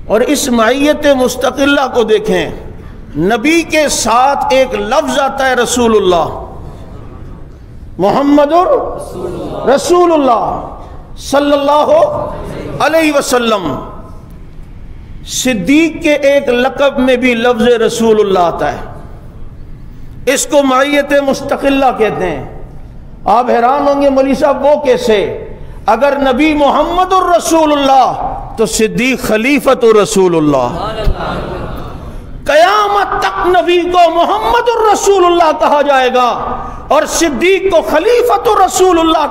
اور اس معیت مستقلہ کو دیکھیں، نبی کے ساتھ ایک لفظ آتا ہے رسول اللہ، محمد رسول اللہ صلی اللہ علیہ وسلم۔ صدیق کے ایک لقب میں بھی لفظ رسول اللہ آتا ہے، اس کو معیت مستقلہ کہتے ہیں۔ آپ حیران ہوں گے مولوی صاحب وہ کیسے؟ اگر نبی محمد الرسول اللہ تو صدیق خلیفۃ الرسول اللہ، قیامت تک نبی کو محمد الرسول اللہ کہا جائے گا اور صدیق کو خلیفۃ رسول اللہ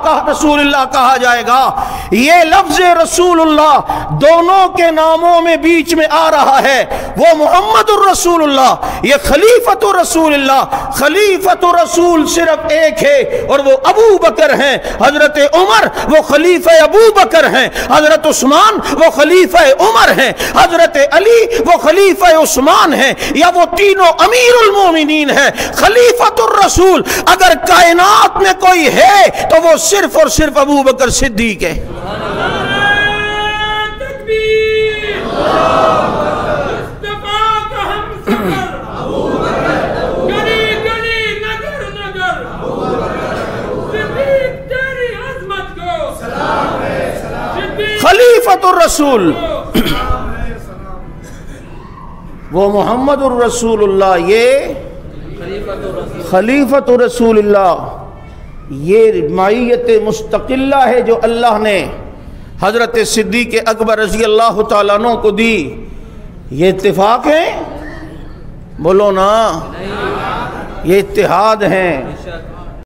کہا جائے گا۔ یہ لفظ رسول اللہ دونوں کے ناموں میں بیچ میں آ رہا ہے، وہ محمد الرسول اللہ، یہ خلیفۃ رسول اللہ۔ خلیفۃ رسول صرف ایک ہے اور وہ ابو بکر ہیں، حضرت عمر وہ خلیفہ ابو بکر ہیں، حضرت عثمان وہ خلیفہ عمر ہیں، حضرت علی وہ خلیفہ عثمان ہیں، یا وہ تینوں امیر المومنین ہیں۔ خلیفۃ الرسول اگر کائنات میں کوئی ہے تو وہ صرف اور صرف ابو بکر صدیق ہے۔ خلیفۃ الرسول وہ محمد الرسول اللہ، یہ خلیفۃ رسول اللہ۔ یہ معیت مستقلہ ہے جو اللہ نے حضرت صدیق اکبر رضی اللہ تعالیٰ عنہ کو دی۔ یہ اتفاق ہے؟ بولو نا، یہ اتحاد ہیں۔